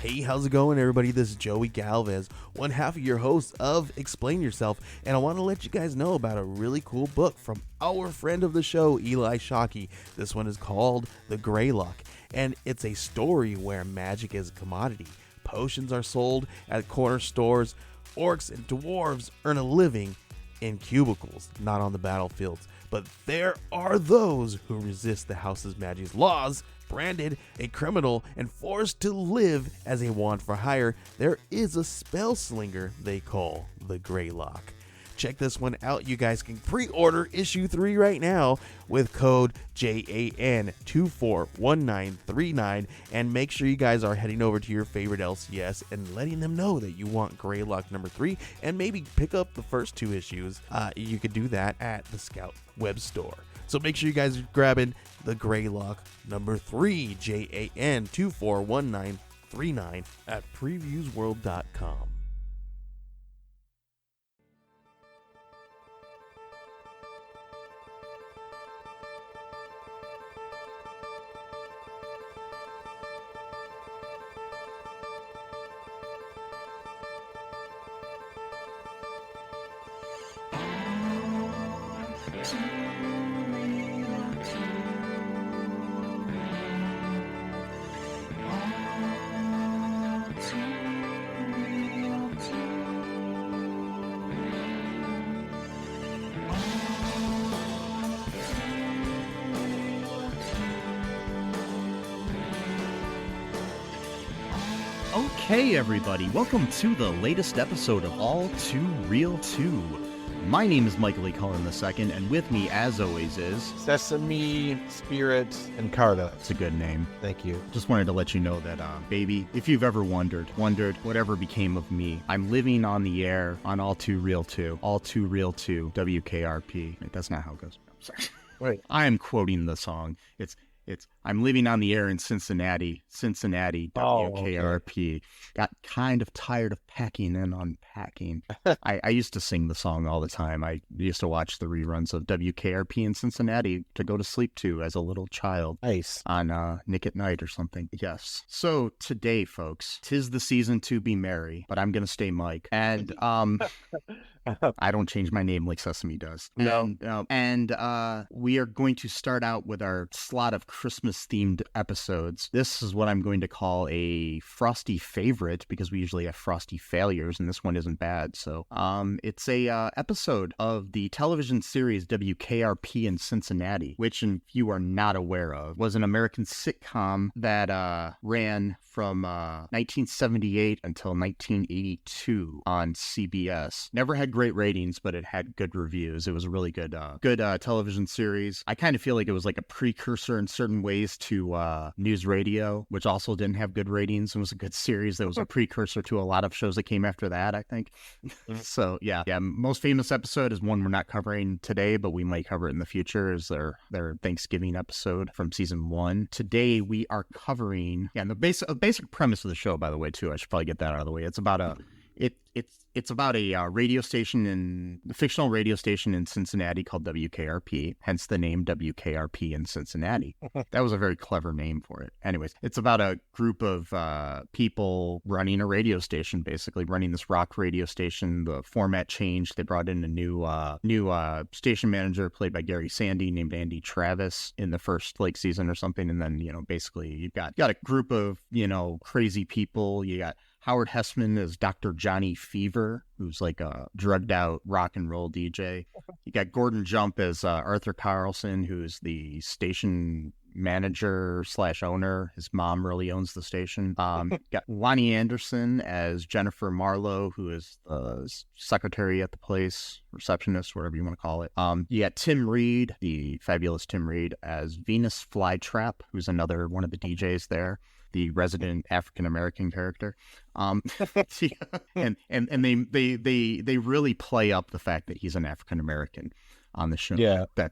Hey, how's it going, everybody? This is Joey Galvez, one half of your host of Explain Yourself, and I want to let you guys know about a really cool book from our friend of the show, Eli Shockey. This one is called The Greylock, and it's a story where magic is a commodity. Potions are sold at corner stores. Orcs and dwarves earn a living in cubicles, not on the battlefields. But there are those who resist the house's magic's laws. Branded a criminal and forced to live as a wand for hire, there is a spell slinger they call the Greylock. Check this one out. You guys can pre-order issue 3 right now with code JAN241939, and make sure you guys are heading over to your favorite LCS and letting them know that you want Greylock number 3, and maybe pick up the first 2 issues. You could do that at the Scout web store. So make sure you guys are grabbing the Greylock number 3, JAN241939 at previewsworld.com. Okay, everybody, welcome to the latest episode of All Too Real 2. My name is Michael E. Cullen II, and with me, as always, is... Sesame, Spirit, and Carta. It's a good name. Thank you. Just wanted to let you know that, baby, if you've ever wondered whatever became of me, I'm living on the air on All Too Real 2. All Too Real 2, WKRP. Wait, that's not how it goes. I'm sorry. Wait. I am quoting the song. It's I'm living on the air in Cincinnati, WKRP. Okay. Got kind of tired of packing and unpacking. I used to sing the song all the time. I used to watch the reruns of WKRP in Cincinnati to go to sleep to as a little child. Nice. On Nick at Night or something. Yes. So today, folks, 'tis the season to be merry, but I'm going to stay Mike. And I don't change my name like Sesame does. No. And we are going to start out with our slot of Christmas-themed episodes. This is what I'm going to call a Frosty favorite, because we usually have Frosty failures, and this one isn't bad. So it's a episode of the television series WKRP in Cincinnati, which, if you are not aware of, was an American sitcom that ran from 1978 until 1982 on CBS. Never had great ratings, but it had good reviews. It was a really good television series. I kind of feel like it was like a precursor in certain ways to news radio, which also didn't have good ratings. It was a good series that was a precursor to a lot of shows that came after that, I think. So yeah, most famous episode is one we're not covering today, but we might cover it in the future, is their Thanksgiving episode from season 1. Today we are covering, and the basic premise of the show, by the way, too, I should probably get that out of the way. It's about a radio station, a fictional radio station in Cincinnati called WKRP, hence the name WKRP in Cincinnati. That was a very clever name for it. Anyways, it's about a group of people running a radio station, basically running this rock radio station. The format changed. They brought in a new station manager played by Gary Sandy named Andy Travis in the first season or something. And then, basically you've got a group of, crazy people. You got Howard Hessman as Dr. Johnny Fever, who's like a drugged out rock and roll DJ. You got Gordon Jump as Arthur Carlson, who's the station manager / owner. His mom really owns the station. Got Lonnie Anderson as Jennifer Marlowe, who is the secretary at the place, receptionist, whatever you want to call it. You got Tim Reed, the fabulous Tim Reed, as Venus Flytrap, who's another one of the DJs there, the resident African-American character. And they really play up the fact that he's an African-American on the show. Yeah. They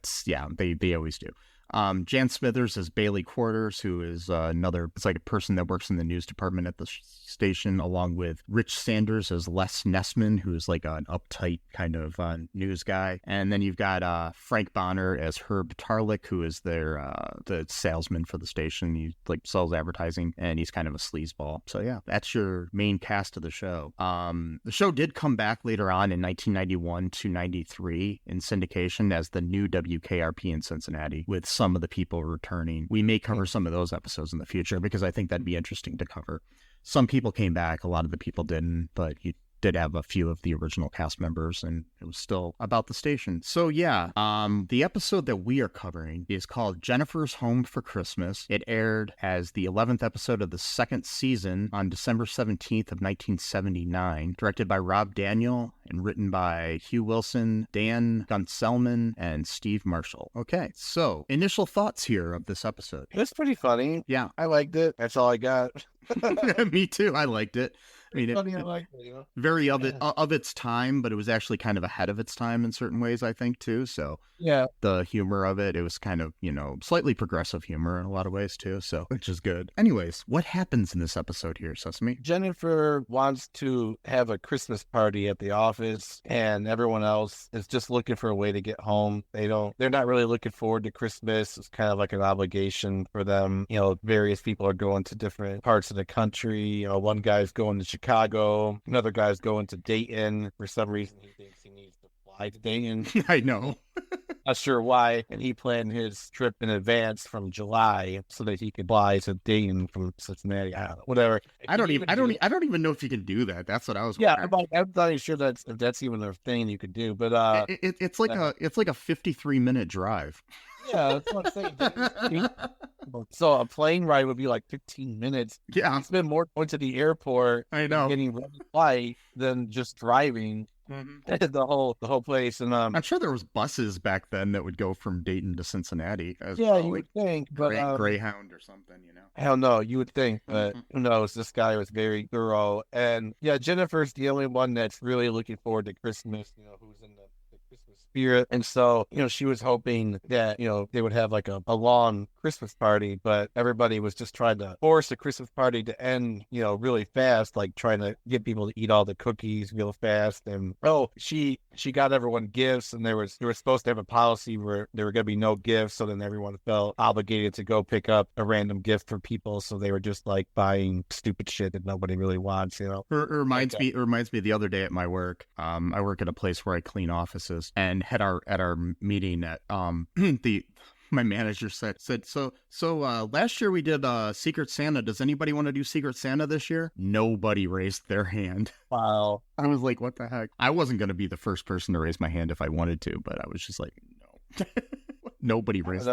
always do. Jan Smithers as Bailey Quarters, who is it's like a person that works in the news department at the station, along with Rich Sanders as Les Nessman, who's like an uptight kind of news guy. And then you've got Frank Bonner as Herb Tarlick, who is the salesman for the station. He like sells advertising, and he's kind of a sleazeball. So yeah, that's your main cast of the show. The show did come back later on in 1991 to 93 in syndication as the new WKRP in Cincinnati, with some of the people returning. We may cover some of those episodes in the future because I think that'd be interesting to cover. Some people came back, a lot of the people didn't, but you did have a few of the original cast members, and it was still about the station. So yeah, the episode that we are covering is called Jennifer's Home for Christmas. It aired as the 11th episode of the second season on December 17th of 1979, directed by Rob Daniel and written by Hugh Wilson, Dan Gunselman, and Steve Marshall. Okay, so initial thoughts here of this episode. It's pretty funny. Yeah. I liked it. That's all I got. Me too. I liked it. I mean, I liked it, you know? Very of its time, but it was actually kind of ahead of its time in certain ways, I think, too. So yeah, the humor of it was kind of, slightly progressive humor in a lot of ways, too. So, which is good. Anyways, what happens in this episode here, Sesame? Jennifer wants to have a Christmas party at the office, and everyone else is just looking for a way to get home. They're not really looking forward to Christmas. It's kind of like an obligation for them. Various people are going to different parts of the country. One guy's going to Chicago, another guy's going to Dayton. For some reason, he thinks he needs to fly to Dayton. I know. Not sure why. And he planned his trip in advance from July so that he could fly to Dayton from Cincinnati. I don't know, whatever. I don't even know if you can do that. That's what I was. Yeah, I'm not even sure if that's even a thing you could do. But it's like a 53-minute drive. Yeah, that's what I'm saying. So a plane ride would be like 15 minutes. Yeah, it's been more going to the airport. I know, getting ready to fly than just driving. Mm-hmm. the whole place. And I'm sure there was buses back then that would go from Dayton to Cincinnati. You would think, but Greyhound or something, Hell no, you would think, but who knows? This guy was very thorough, and yeah, Jennifer's the only one that's really looking forward to Christmas. Who's in the Christmas spirit, and so she was hoping that they would have like a long Christmas party, but everybody was just trying to force the Christmas party to end really fast, like trying to get people to eat all the cookies real fast. And she got everyone gifts, and they were supposed to have a policy where there were going to be no gifts, so then everyone felt obligated to go pick up a random gift for people, so they were just like buying stupid shit that nobody really wants. It reminds me the other day at my work. I work at a place where I clean offices, and at our meeting at my manager said, so last year we did Secret Santa. Does anybody want to do Secret Santa this year? Nobody raised their hand. Wow. I was like, what the heck? I wasn't going to be the first person to raise my hand if I wanted to, but I was just like, no. Nobody raised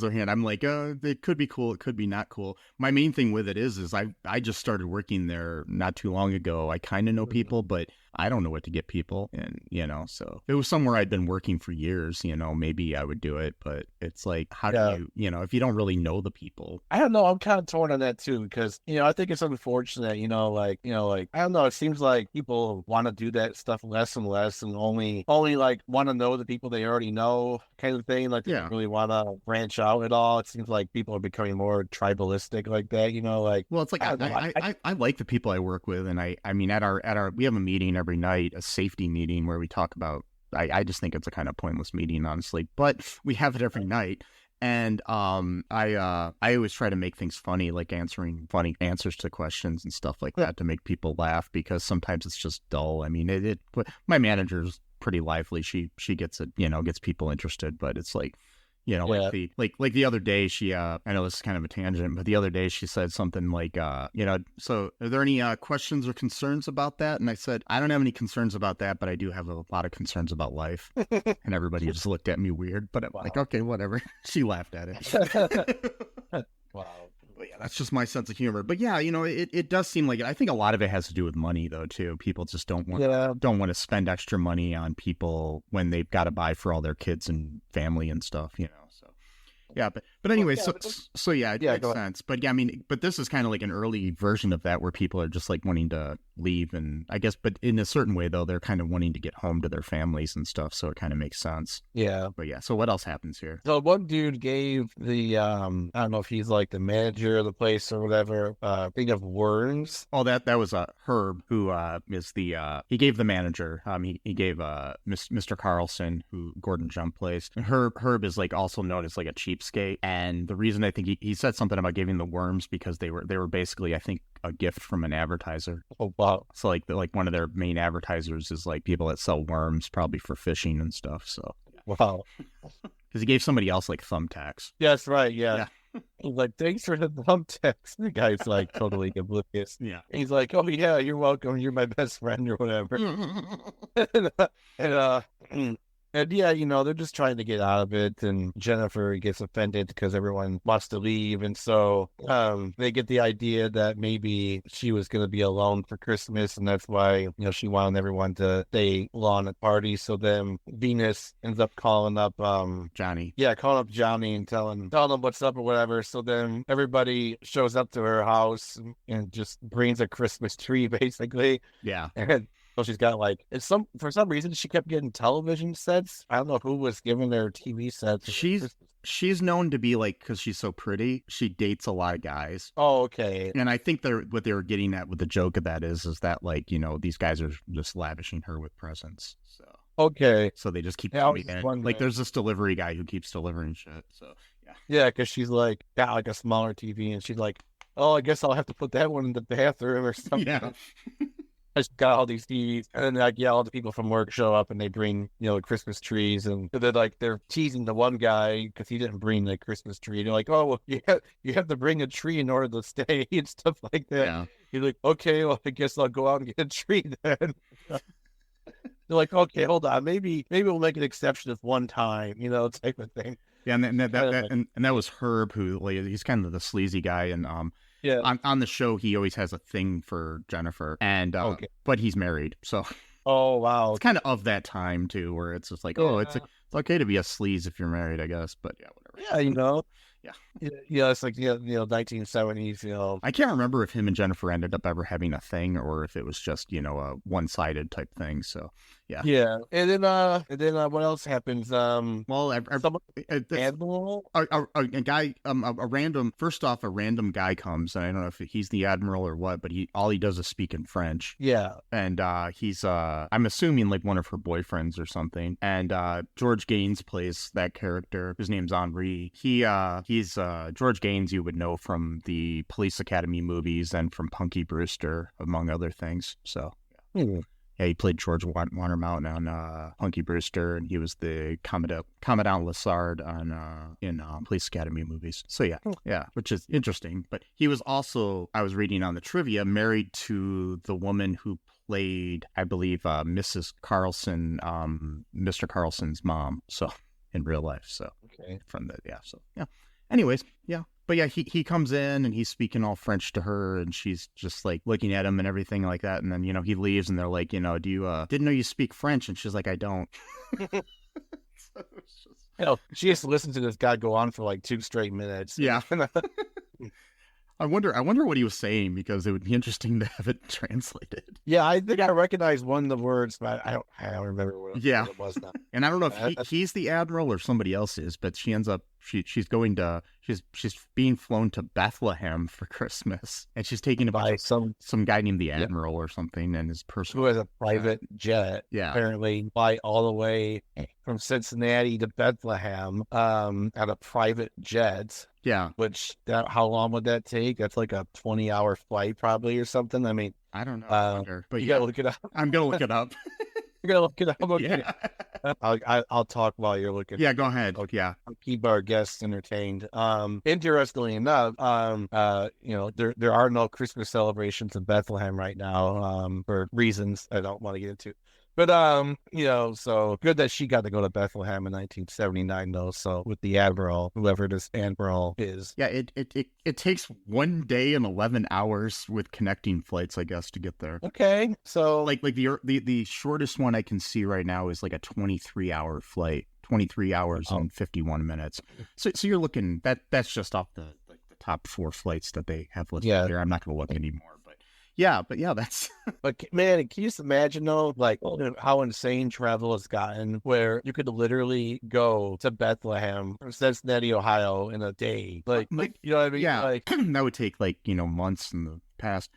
their hand. I'm like, it could be cool. It could be not cool. My main thing with it is I just started working there not too long ago. I kind of know people, but I don't know what to get people. And, so if it was somewhere I'd been working for years, maybe I would do it. But it's like, how do you, if you don't really know the people? I don't know. I'm kind of torn on that too, because, I think it's unfortunate, I don't know. It seems like people want to do that stuff less and less, and only like want to know the people they already know kind of thing. Like, they don't really want to branch out at all. It seems like people are becoming more tribalistic like that, Well, it's like, I like the people I work with. And I mean, at our, we have a meeting every night, a safety meeting where we talk about, I just think it's a kind of pointless meeting, honestly, but we have it every night. And I always try to make things funny, like answering funny answers to questions and stuff like that to make people laugh, because sometimes it's just dull. I mean, my manager's pretty lively. She gets it, gets people interested, but it's like, like the other day, she, I know this is kind of a tangent, but the other day she said something like, so are there any questions or concerns about that? And I said, I don't have any concerns about that, but I do have a lot of concerns about life. And everybody just looked at me weird, but I'm like, okay, whatever. She laughed at it. Wow. But yeah, that's just my sense of humor. But yeah, it does seem like it. I think a lot of it has to do with money, though, too. People just don't want to spend extra money on people when they've got to buy for all their kids and family and stuff, So yeah, but But anyway, Well, yeah, so yeah, it yeah, makes go ahead. sense. But yeah, I mean, but this is kind of like an early version of that where people are just like wanting to leave, and I guess, but in a certain way though, they're kind of wanting to get home to their families and stuff. So it kind of makes sense. Yeah. But yeah, so what else happens here? So one dude gave the I don't know if he's like the manager of the place or whatever, thing of worms. Oh, that was Herb, who is the he gave the manager. He gave Mr. Carlson, who Gordon Jump plays. And Herb is like also known as like a cheapskate, and the reason I think he said something about giving the worms because they were basically, I think, a gift from an advertiser. Oh wow. So like one of their main advertisers is like people that sell worms, probably for fishing and stuff. So Wow. because he gave somebody else like thumbtacks. Yes, right, yeah. He's like, thanks for the thumbtacks. The guy's like totally oblivious. Yeah. He's like, oh yeah, you're welcome. You're my best friend or whatever. And yeah, they're just trying to get out of it, and Jennifer gets offended because everyone wants to leave, and so they get the idea that maybe she was going to be alone for Christmas, and that's why she wanted everyone to stay along at parties. So then Venus ends up calling up Johnny. Yeah, calling up Johnny and telling him what's up or whatever. So then everybody shows up to her house and just brings a Christmas tree, basically. Yeah. And so she's got like for some reason she kept getting television sets. I don't know who was giving her TV sets. She's known to be like, because she's so pretty, she dates a lot of guys. Oh, okay. And I think what they were getting at with the joke of that is that like these guys are just lavishing her with presents. So okay. So they just keep coming in. Like there's this delivery guy who keeps delivering shit. So yeah. Yeah, because she's like got like a smaller TV, and she's like, oh, I guess I'll have to put that one in the bathroom or something. Yeah. Just got all these TVs, and then all the people from work show up, and they bring Christmas trees, and they're teasing the one guy because he didn't bring the Christmas tree. They're like, oh well, you have to bring a tree in order to stay and stuff like that. Yeah. He's like, okay, well I guess I'll go out and get a tree then. They're like, okay, hold on, maybe we'll make an exception this one time, type of thing. Yeah, and that was Herb, who like, he's kind of the sleazy guy, and yeah, on the show he always has a thing for Jennifer, and but he's married, so oh wow, it's kind of that time too, where it's just like, oh, it's okay to be a sleaze if you're married, I guess, but yeah, whatever. Yeah, Yeah, it's like 1970s. I can't remember if him and Jennifer ended up ever having a thing, or if it was just a one-sided type thing. So yeah, and then what else happens? Well, Admiral, a guy, a random guy comes, and I don't know if he's the admiral or what, but all he does is speak in French. Yeah, and he's I'm assuming like one of her boyfriends or something. And George Gaines plays that character. His name's Henri. He's George Gaines, you would know from the Police Academy movies and from Punky Brewster, among other things. So yeah. Yeah, he played George Watermountain on Punky Brewster, and he was the Commandant Lassard in Police Academy movies. So yeah, which is interesting. But he was also, I was reading on the trivia, married to the woman who played, I believe, Mrs. Carlson, Mr. Carlson's mom. So in real life. So okay, Anyways, yeah. But yeah, he comes in and he's speaking all French to her, and she's just like looking at him and everything like that. And then, he leaves and they're like, do you, didn't know you speak French? And she's like, I don't. So she has to listen to this guy go on for like 2 straight minutes. Yeah. I wonder what he was saying, because it would be interesting to have it translated. Yeah, I think I recognize one of the words, but I don't remember what it was now. And I don't know if he's the admiral or somebody else is, but she ends up she's being flown to Bethlehem for Christmas, and she's taken by some guy named the admiral or something, and his personal, who has a private jet. Yeah, apparently fly all the way from Cincinnati to Bethlehem on a private jet. Yeah. How long would that take? That's like a 20-hour flight probably or something. I mean, I don't know. But you gotta look it up. I'm going to look it up. You're going to look it up. Okay. Yeah. I'll talk while you're looking. Yeah, go ahead. Okay. Yeah. Keep our guests entertained. Interestingly enough, there are no Christmas celebrations in Bethlehem right now, for reasons I don't want to get into. But, so good that she got to go to Bethlehem in 1979, though. So with the admiral, whoever this admiral is. Yeah, it takes 1 day and 11 hours with connecting flights, I guess, to get there. Okay. So like the shortest one I can see right now is like a 23-hour flight. 23 hours and 51 minutes. So you're looking that's just off the top 4 flights that they have listed here. I'm not going to look anymore. But yeah, that's. But man, can you just imagine though, like how insane travel has gotten, where you could literally go to Bethlehem from Cincinnati, Ohio, in a day. Like you know what I mean? Yeah, like, that would take months in the past.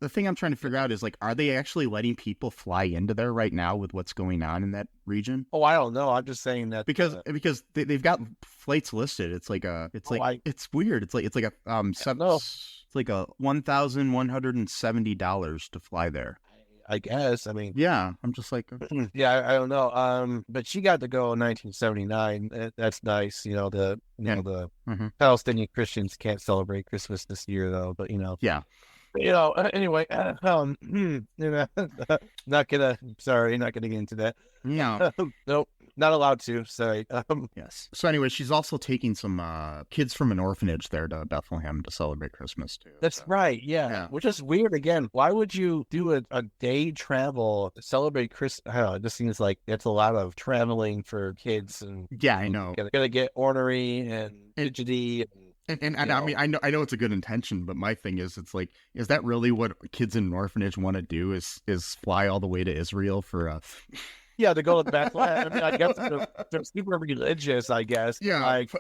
The thing I'm trying to figure out is like, are they actually letting people fly into there right now with what's going on in that region? Oh, I don't know. I'm just saying that because they've got flights listed. It's weird. It's like it's like a $1,170 to fly there. I guess. I mean, yeah, I'm just like, yeah, I don't know. But she got to go in 1979. That's nice. The Palestinian Christians can't celebrate Christmas this year though. But yeah. Anyway, not gonna get into that. Yeah. Nope, not allowed to. Sorry. Yes. So anyway, she's also taking some kids from an orphanage there to Bethlehem to celebrate Christmas too. That's right. Yeah. Which is weird. Again, why would you do a day travel to celebrate Christmas? I don't know. It just seems like it's a lot of traveling for kids, and yeah, I know. Gonna get ornery and fidgety. And I mean, I know it's a good intention, but my thing is, it's like, is that really what kids in an orphanage want to do? Is fly all the way to Israel for Yeah, to go to Bethlehem. I mean, I guess they're super religious, I guess. Yeah. Like,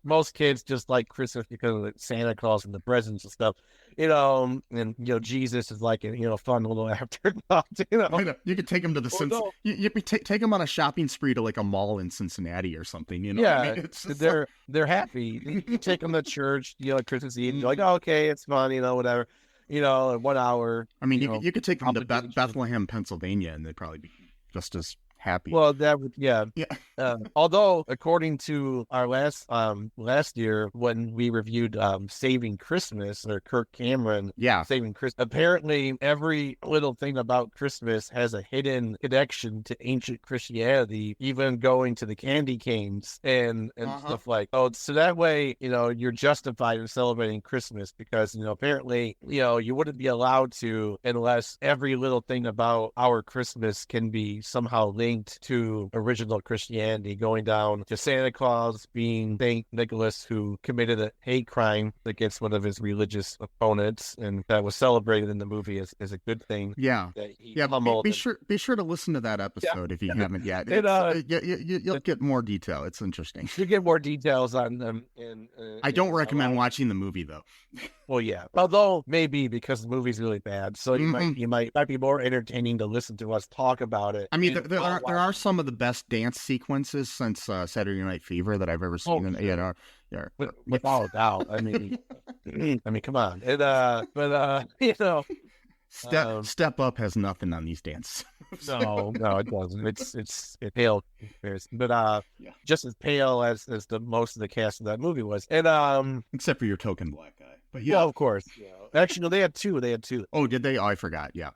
most kids just like Christmas because of Santa Claus and the presents and stuff, and Jesus is like a fun little afterthought. You could take them to the you take them on a shopping spree to like a mall in Cincinnati or something. Yeah, I mean? they're happy. You take them to church, Christmas Eve. You're like, oh, okay, it's fun, whatever. In 1 hour. I mean, you could take them to Bethlehem, Pennsylvania, and they'd probably be just as happy. Well, that would, yeah. Although, according to our last year when we reviewed Saving Christmas, or Kirk Cameron, Saving Christmas, apparently every little thing about Christmas has a hidden connection to ancient Christianity, even going to the candy canes and stuff like. Oh, so that way, you're justified in celebrating Christmas because apparently you wouldn't be allowed to unless every little thing about our Christmas can be somehow linked to original Christianity, going down to Santa Claus being Saint Nicholas, who committed a hate crime against one of his religious opponents, and that was celebrated in the movie as a good thing. Yeah, be sure to listen to that episode if you haven't yet. You'll get more detail. It's interesting. You get more details on them. I don't recommend watching the movie though. Well, yeah, although maybe because the movie's really bad, so you might be more entertaining to listen to us talk about it. I mean, there are some of the best dance sequences since Saturday Night Fever that I've ever seen. Without a doubt. I mean, come on. Step Up has nothing on these dances. No, it doesn't. It's pale comparison, but just as pale as the most of the cast of that movie was, and except for your token black guy. But yeah, of course. Yeah. Actually, no, they had two. Oh, did they? Oh, I forgot. Yeah.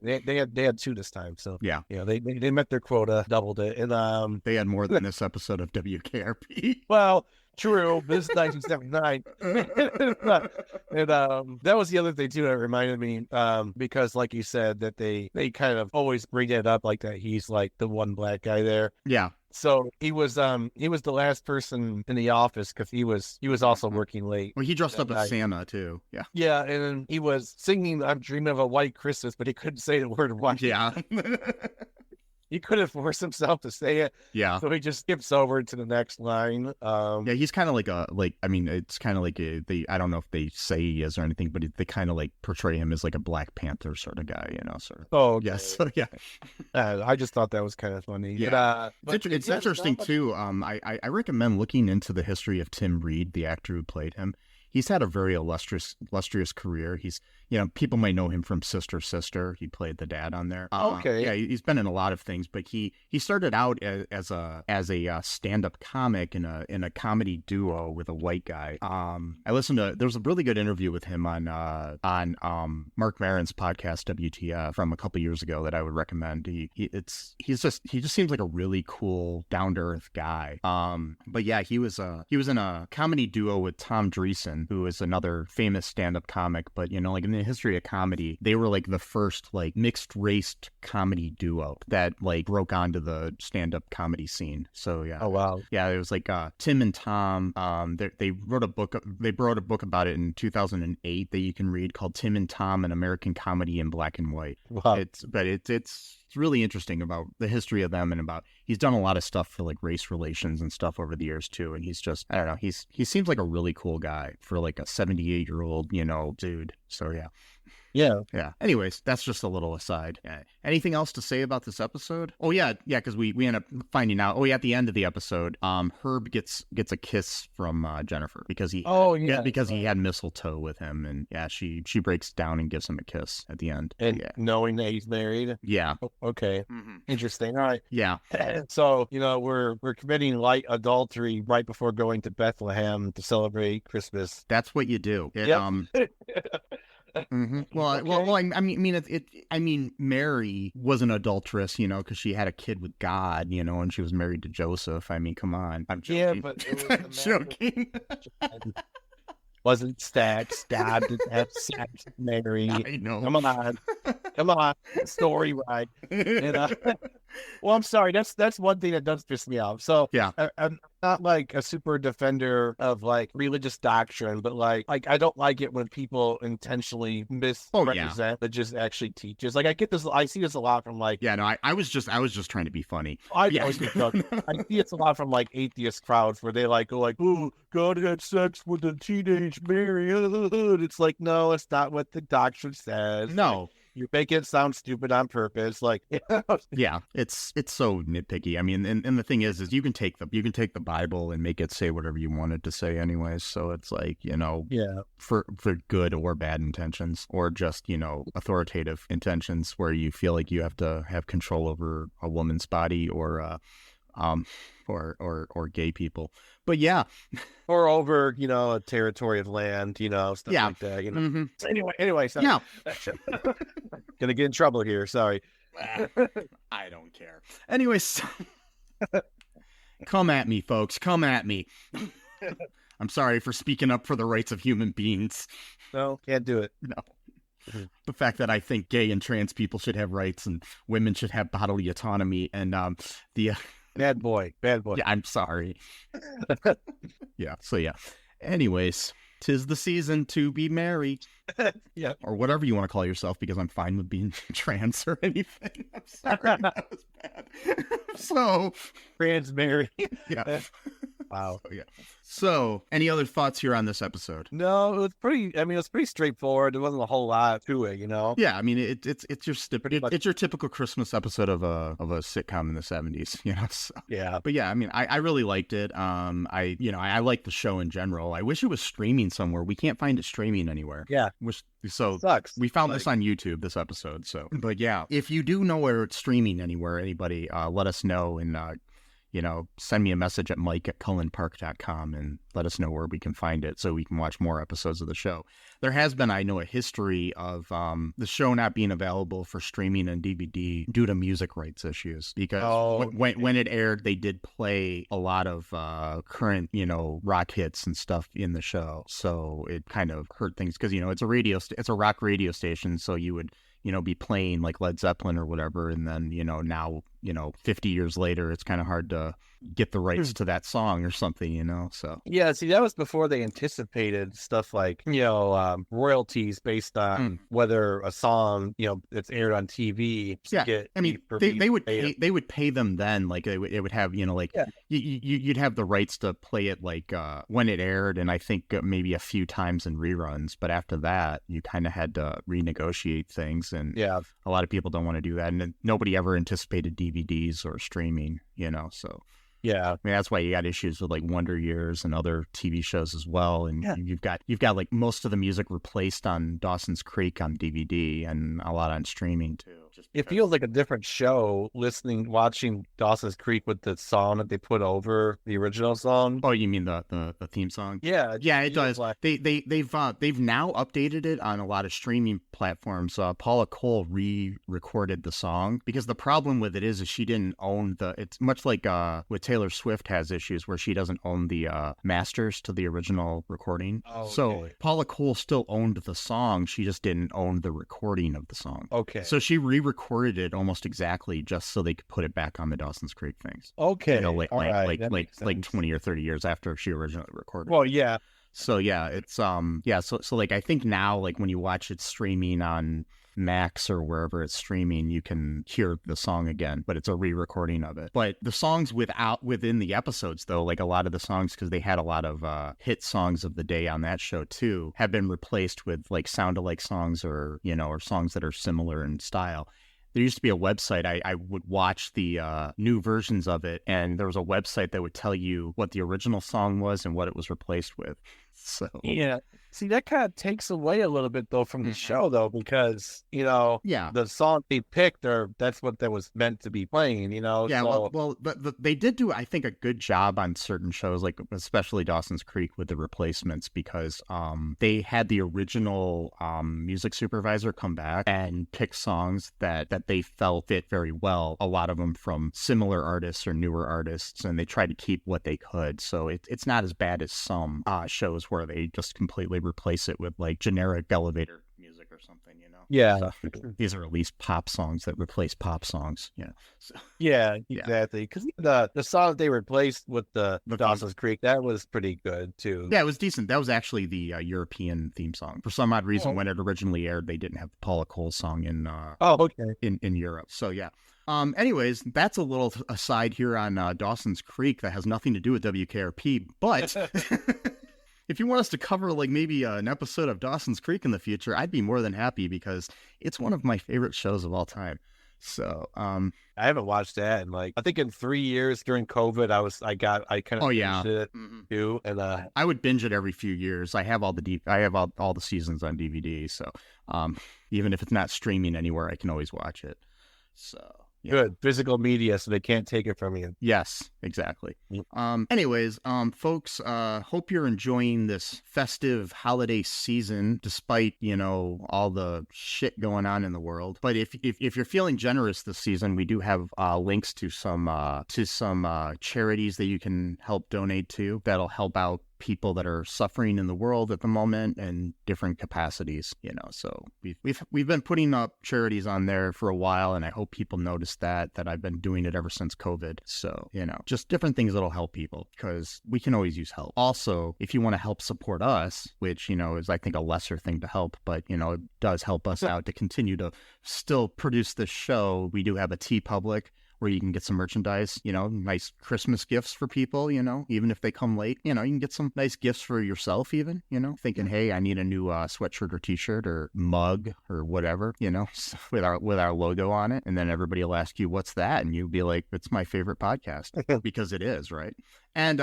They had two this time. So yeah, they met their quota, doubled it, and they had more than this episode of WKRP. Well, true. This is 1979, and that was the other thing too that reminded me, because like you said, that they kind of always bring it up like that. He's like the one black guy there. Yeah. So he was the last person in the office because he was also working late. Well, he dressed up as Santa too. Yeah. Yeah, and he was singing "I'm Dreaming of a White Christmas," but he couldn't say the word white. Yeah. He couldn't force himself to say it. Yeah. So he just skips over to the next line. Yeah, he's kind of like it's kind of like I don't know if they say he is or anything, but they kind of like portray him as like a Black Panther sort of guy, sort of. Oh, okay. Yes. Yeah. I just thought that was kind of funny. Yeah. But it's interesting too. I recommend looking into the history of Tim Reed, the actor who played him. He's had a very illustrious career. He's, people might know him from Sister Sister. He played the dad on there. Okay. Yeah, he's been in a lot of things, but he started out as a stand-up comic in a comedy duo with a white guy. I listened to, there was a really good interview with him on Mark Maron's podcast WTF from a couple years ago that I would recommend. He just seems like a really cool, down-to-earth guy. But yeah, he was in a comedy duo with Tom Dreesen. Carson, who is another famous stand-up comic, but, you know, like in the history of comedy, they were like the first like mixed-raced comedy duo that like broke onto the stand-up comedy scene. So yeah. Oh wow. Yeah, it was like Tim and Tom. They wrote a book. They wrote a book about it in 2008 that you can read called Tim and Tom: An American Comedy in Black and White. Wow. It's really interesting about the history of them, and about he's done a lot of stuff for like race relations and stuff over the years too. And he's just, I don't know, he seems like a really cool guy for like a 78-year-old, you know, dude. So yeah. Yeah. Anyways, that's just a little aside. Yeah. Anything else to say about this episode? Oh yeah, because we end up finding out. Oh yeah, at the end of the episode, Herb gets a kiss from Jennifer because he he had mistletoe with him, and yeah, she breaks down and gives him a kiss at the end. And yeah. knowing that he's married. Yeah. Okay. Mm-hmm. Interesting. All right. Yeah. So, you know, we're committing light adultery right before going to Bethlehem to celebrate Christmas. That's what you do. Mm-hmm. Well, Okay. well, I mean, Mary was an adulteress, you know, because she had a kid with God, you know, and she was married to Joseph. I mean, come on. I'm joking. Yeah, but it was I'm joking. Wasn't stabbed to have sex with Mary. I know. Come on, story right. And, well, I'm sorry. That's one thing that does piss me off. So Yeah. I'm not like a super defender of like religious doctrine, but like I don't like it when people intentionally misrepresent that just actually teaches. Like I get this, I see this a lot from like. Yeah, no, I was just trying to be funny. I Yeah. always get I see it's a lot from like atheist crowds where they like go like, oh, God had sex with a teenage Mary. It's like, no, it's not what the doctrine says. No. You make it sound stupid on purpose. Like, Yeah, it's so nitpicky. I mean, and the thing is you can take the Bible and make it say whatever you want it to say anyways. So it's like, you know, yeah, for good or bad intentions, or just, you know, authoritative intentions where you feel like you have to have control over a woman's body or gay people. But yeah. or over, you know, a territory of land, you know, stuff like that. You know. Mm-hmm. So anyway, so Yeah. Gonna get in trouble here. Sorry. I don't care. Anyways, come at me, folks. Come at me. I'm sorry for speaking up for the rights of human beings. No, can't do it. No. The fact that I think gay and trans people should have rights and women should have bodily autonomy, and Bad boy. Yeah, I'm sorry. Yeah. So yeah. Anyways, 'tis the season to be merry. Yeah. Or whatever you want to call yourself, because I'm fine with being trans or anything. I'm sorry. That was bad. So Trans Mary. yeah. Wow. So, yeah. So, any other thoughts here on this episode? No, it was pretty straightforward. There wasn't a whole lot to it, you know? Yeah, I mean, it's your typical Christmas episode of a sitcom in the 70s, you know? So. Yeah. But yeah, I mean, I really liked it. I like the show in general. I wish it was streaming somewhere. We can't find it streaming anywhere. Yeah. So Sucks. we found this on YouTube, this episode. So, but yeah, if you do know where it's streaming anywhere, anybody, let us know, and send me a message at mike@cullenpark.com and let us know where we can find it so we can watch more episodes of the show. There has been, I know, a history of the show not being available for streaming and DVD due to music rights issues, because when it aired, they did play a lot of current, rock hits and stuff in the show. So it kind of hurt things because, it's a rock radio station. So you would, be playing like Led Zeppelin or whatever. And then, now, 50 years later, it's kind of hard to get the rights to that song or something, so. Yeah, see, that was before they anticipated stuff like, royalties based on whether a song, that's aired on TV. Yeah, I mean, they would pay them then, like it would have, you'd have the rights to play it like when it aired, and I think maybe a few times in reruns, but after that, you kind of had to renegotiate things, and a lot of people don't want to do that, and nobody ever anticipated DVDs or streaming, so. Yeah, I mean, that's why you got issues with like Wonder Years and other TV shows as well. And you've got like most of the music replaced on Dawson's Creek on DVD and a lot on streaming too. It feels like a different show watching Dawson's Creek with the song that they put over the original song. Oh, you mean the theme song? Yeah, it does. Like... They've now updated it on a lot of streaming platforms. Paula Cole re-recorded the song because the problem with it is she didn't own it's much like with Taylor Swift has issues where she doesn't own the masters to the original recording. Oh, okay. So Paula Cole still owned the song, she just didn't own the recording of the song. Okay. So she re-recorded it almost exactly just so they could put it back on the Dawson's Creek things. Okay. Like 20 or 30 years after she originally recorded. Well, yeah. So yeah, it's so like I think now like when you watch it streaming on Max or wherever it's streaming, you can hear the song again, but it's a re-recording of it. But the songs within the episodes, though, like a lot of the songs, because they had a lot of hit songs of the day on that show too, have been replaced with like sound-alike songs or songs that are similar in style. There used to be a website. I would watch the new versions of it, and there was a website that would tell you what the original song was and what it was replaced with. So yeah. See, that kind of takes away a little bit, though, from the show, though, because, the song they picked, that's what that was meant to be playing, Yeah, so... but they did do, I think, a good job on certain shows, like especially Dawson's Creek with the replacements, because they had the original music supervisor come back and pick songs that they felt fit very well, a lot of them from similar artists or newer artists, and they tried to keep what they could. So it's not as bad as some shows where they just completely replace it with like generic elevator music or something, Yeah. So, these are at least pop songs that replace pop songs, So, yeah, exactly. Because the song they replaced with the Dawson's Creek, that was pretty good too. Yeah, it was decent. That was actually the European theme song. For some odd reason, when it originally aired, they didn't have the Paula Cole song in in Europe. So yeah. Anyways, that's a little aside here on Dawson's Creek that has nothing to do with WKRP, but if you want us to cover like maybe an episode of Dawson's Creek in the future, I'd be more than happy because it's one of my favorite shows of all time. So, I haven't watched that in I think in 3 years during COVID, I kind of binged it too, and I would binge it every few years. I have all the seasons on DVD, so even if it's not streaming anywhere, I can always watch it. So. Yeah. Good physical media, so they can't take it from you. Yes, exactly. Anyways, folks, hope you're enjoying this festive holiday season, despite all the shit going on in the world. But if you're feeling generous this season, we do have links to some charities that you can help donate to that'll help out people that are suffering in the world at the moment in different capacities, so we've been putting up charities on there for a while, and I hope people notice that I've been doing it ever since COVID. So just different things that'll help people, because we can always use help. Also, if you want to help support us, which is I think a lesser thing to help, but it does help us out to continue to still produce this show, we do have a TeePublic where you can get some merchandise, nice Christmas gifts for people, even if they come late, you can get some nice gifts for yourself even, thinking, hey, I need a new sweatshirt or t-shirt or mug or whatever, with our logo on it. And then everybody will ask you, what's that? And you'll be like, it's my favorite podcast, because it is, right? And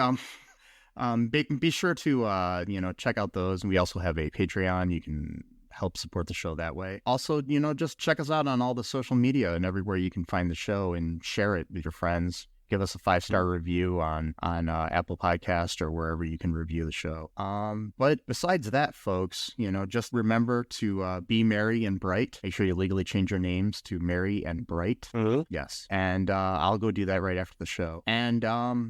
be sure to, check out those. And we also have a Patreon. You can help support the show that way. Also, just check us out on all the social media and everywhere you can find the show, and share it with your friends. Give us a 5-star review on Apple Podcast or wherever you can review the show. But besides that, folks, just remember to be merry and bright. Make sure you legally change your names to Merry and Bright. Mm-hmm. Yes. And I'll go do that right after the show. And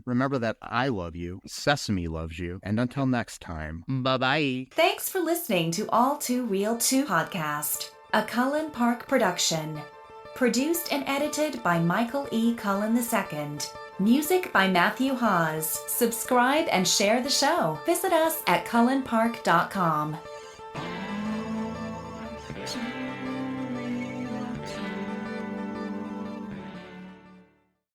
remember that I love you, Sesame loves you, and until next time, bye-bye. Thanks for listening to All Too Real 2 podcast, a Cullen Park production. Produced and edited by Michael E. Cullen II. Music by Matthew Hawes. Subscribe and share the show. Visit us at cullenpark.com.